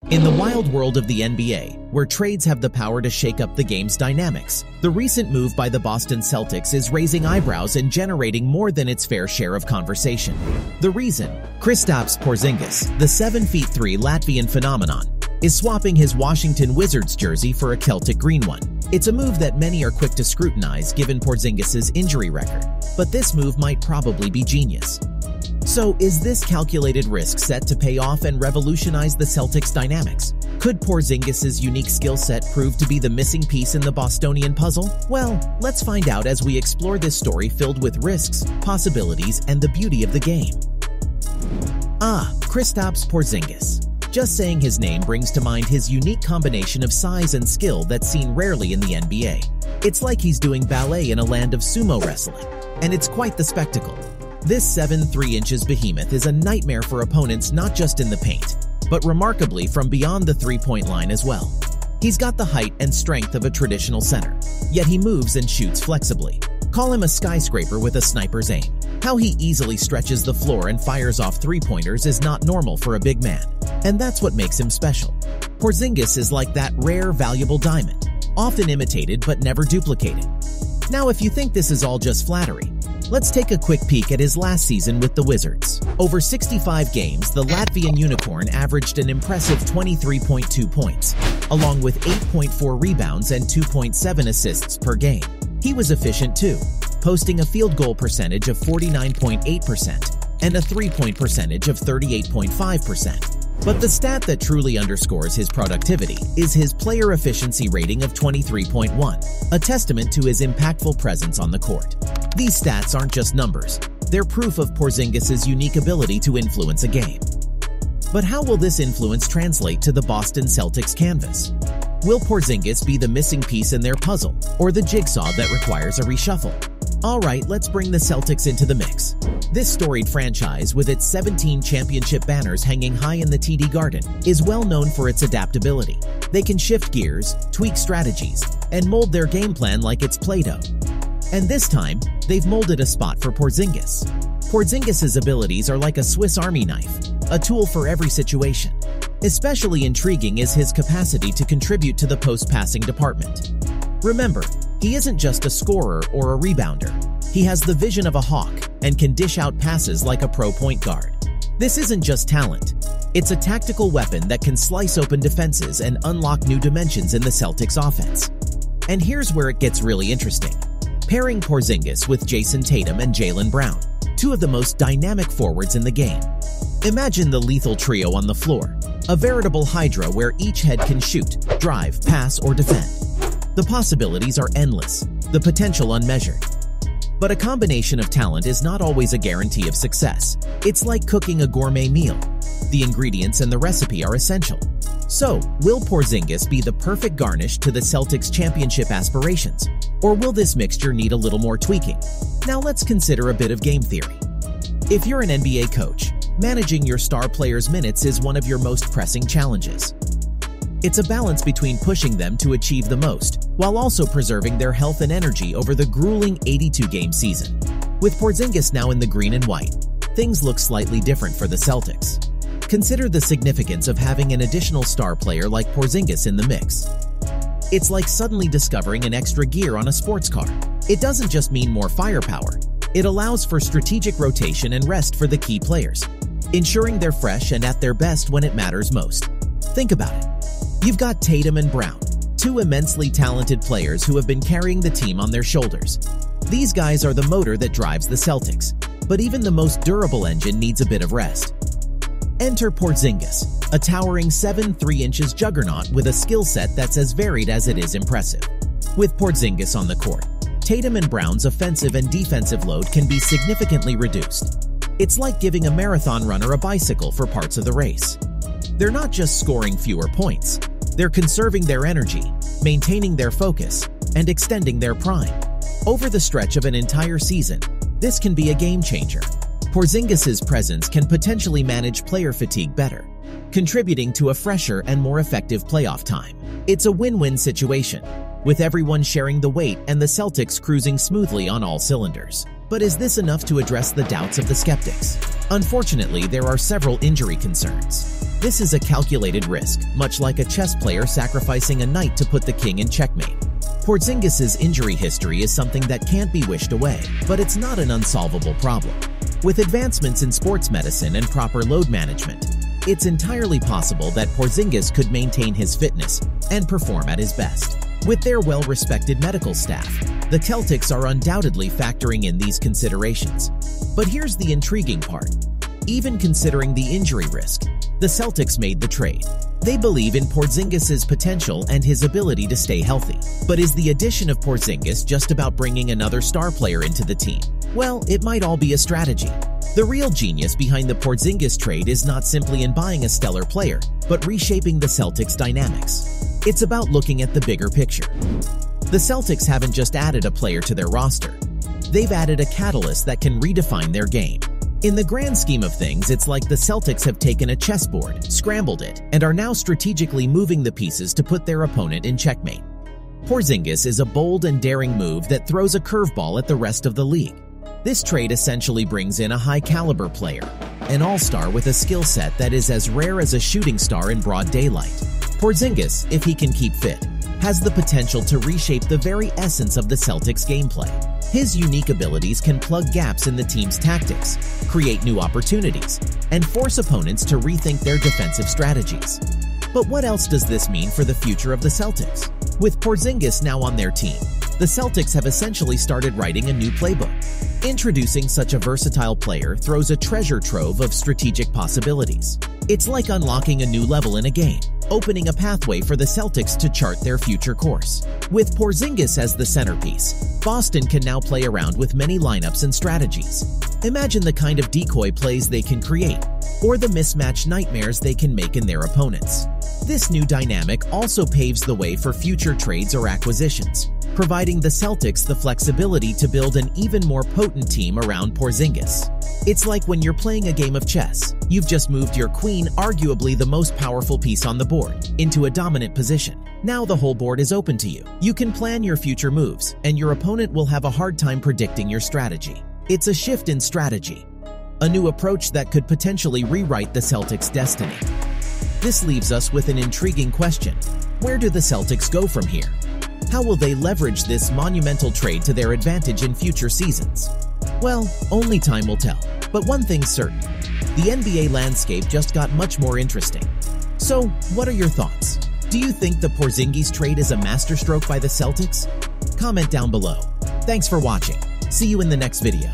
In the wild world of the NBA, where trades have the power to shake up the game's dynamics, the recent move by the Boston Celtics is raising eyebrows and generating more than its fair share of conversation. The reason? Kristaps Porzingis, the 7'3" Latvian phenomenon, is swapping his Washington Wizzards jersey for a Celtic green one. It's a move that many are quick to scrutinize given Porzingis' injury record, but this move might probably be genius. So, is this calculated risk set to pay off and revolutionize the Celtics' dynamics? Could Porzingis' unique skill set prove to be the missing piece in the Bostonian puzzle? Well, let's find out as we explore this story filled with risks, possibilities, and the beauty of the game. Kristaps Porzingis. Just saying his name brings to mind his unique combination of size and skill that's seen rarely in the NBA. It's like he's doing ballet in a land of sumo wrestling, and it's quite the spectacle. This 7'3" behemoth is a nightmare for opponents not just in the paint, but remarkably from beyond the three-point line as well. He's got the height and strength of a traditional center, yet he moves and shoots flexibly. Call him a skyscraper with a sniper's aim. How he easily stretches the floor and fires off three-pointers is not normal for a big man, and that's what makes him special. Porzingis is like that rare, valuable diamond, often imitated but never duplicated. Now, if you think this is all just flattery, let's take a quick peek at his last season with the Wizards. Over 65 games, the Latvian unicorn averaged an impressive 23.2 points, along with 8.4 rebounds and 2.7 assists per game. He was efficient too, posting a field goal percentage of 49.8% and a three-point percentage of 38.5%. But the stat that truly underscores his productivity is his player efficiency rating of 23.1, a testament to his impactful presence on the court. These stats aren't just numbers, they're proof of Porzingis' unique ability to influence a game. But how will this influence translate to the Boston Celtics canvas? Will Porzingis be the missing piece in their puzzle, or the jigsaw that requires a reshuffle? Alright, let's bring the Celtics into the mix. This storied franchise, with its 17 championship banners hanging high in the TD Garden, is well known for its adaptability. They can shift gears, tweak strategies, and mold their game plan like it's Play-Doh. And this time, they've molded a spot for Porzingis. Porzingis' abilities are like a Swiss Army knife, a tool for every situation. Especially intriguing is his capacity to contribute to the post-passing department. Remember, he isn't just a scorer or a rebounder. He has the vision of a hawk and can dish out passes like a pro point guard. This isn't just talent. It's a tactical weapon that can slice open defenses and unlock new dimensions in the Celtics offense. And here's where it gets really interesting. Pairing Porzingis with Jason Tatum and Jaylen Brown, two of the most dynamic forwards in the game. Imagine the lethal trio on the floor, a veritable hydra where each head can shoot, drive, pass, or defend. The possibilities are endless, the potential unmeasured. But a combination of talent is not always a guarantee of success. It's like cooking a gourmet meal. The ingredients and the recipe are essential. So, will Porzingis be the perfect garnish to the Celtics' championship aspirations? Or will this mixture need a little more tweaking? Now let's consider a bit of game theory. If you're an NBA coach, managing your star players' minutes is one of your most pressing challenges. It's a balance between pushing them to achieve the most, while also preserving their health and energy over the grueling 82-game season. With Porzingis now in the green and white, things look slightly different for the Celtics. Consider the significance of having an additional star player like Porzingis in the mix. It's like suddenly discovering an extra gear on a sports car. It doesn't just mean more firepower. It allows for strategic rotation and rest for the key players, ensuring they're fresh and at their best when it matters most. Think about it. You've got Tatum and Brown, two immensely talented players who have been carrying the team on their shoulders. These guys are the motor that drives the Celtics, but even the most durable engine needs a bit of rest. Enter Porzingis, a towering 7'3" juggernaut with a skill set that's as varied as it is impressive. With Porzingis on the court, Tatum and Brown's offensive and defensive load can be significantly reduced. It's like giving a marathon runner a bicycle for parts of the race. They're not just scoring fewer points, they're conserving their energy, maintaining their focus, and extending their prime. Over the stretch of an entire season, this can be a game changer. Porzingis' presence can potentially manage player fatigue better, contributing to a fresher and more effective playoff time. It's a win-win situation, with everyone sharing the weight and the Celtics cruising smoothly on all cylinders. But is this enough to address the doubts of the skeptics? Unfortunately, there are several injury concerns. This is a calculated risk, much like a chess player sacrificing a knight to put the king in checkmate. Porzingis' injury history is something that can't be wished away, but it's not an unsolvable problem. With advancements in sports medicine and proper load management, it's entirely possible that Porzingis could maintain his fitness and perform at his best. With their well-respected medical staff, the Celtics are undoubtedly factoring in these considerations. But here's the intriguing part. Even considering the injury risk, the Celtics made the trade. They believe in Porzingis' potential and his ability to stay healthy. But is the addition of Porzingis just about bringing another star player into the team? Well, it might all be a strategy. The real genius behind the Porzingis trade is not simply in buying a stellar player, but reshaping the Celtics' dynamics. It's about looking at the bigger picture. The Celtics haven't just added a player to their roster. They've added a catalyst that can redefine their game. In the grand scheme of things, it's like the Celtics have taken a chessboard, scrambled it, and are now strategically moving the pieces to put their opponent in checkmate. Porzingis is a bold and daring move that throws a curveball at the rest of the league. This trade essentially brings in a high-caliber player, an all-star with a skill set that is as rare as a shooting star in broad daylight. Porzingis, if he can keep fit, has the potential to reshape the very essence of the Celtics' gameplay. His unique abilities can plug gaps in the team's tactics, create new opportunities, and force opponents to rethink their defensive strategies. But what else does this mean for the future of the Celtics? With Porzingis now on their team, the Celtics have essentially started writing a new playbook. Introducing such a versatile player throws a treasure trove of strategic possibilities. It's like unlocking a new level in a game, opening a pathway for the Celtics to chart their future course. With Porzingis as the centerpiece, Boston can now play around with many lineups and strategies. Imagine the kind of decoy plays they can create, or the mismatch nightmares they can make in their opponents. This new dynamic also paves the way for future trades or acquisitions, providing the Celtics the flexibility to build an even more potent team around Porzingis. It's like when you're playing a game of chess. You've just moved your queen, arguably the most powerful piece on the board, into a dominant position. Now the whole board is open to you. You can plan your future moves, and your opponent will have a hard time predicting your strategy. It's a shift in strategy, a new approach that could potentially rewrite the Celtics' destiny. This leaves us with an intriguing question. Where do the Celtics go from here? How will they leverage this monumental trade to their advantage in future seasons? Well, only time will tell. But one thing's certain, the NBA landscape just got much more interesting. So, what are your thoughts? Do you think the Porzingis trade is a masterstroke by the Celtics? Comment down below. Thanks for watching. See you in the next video.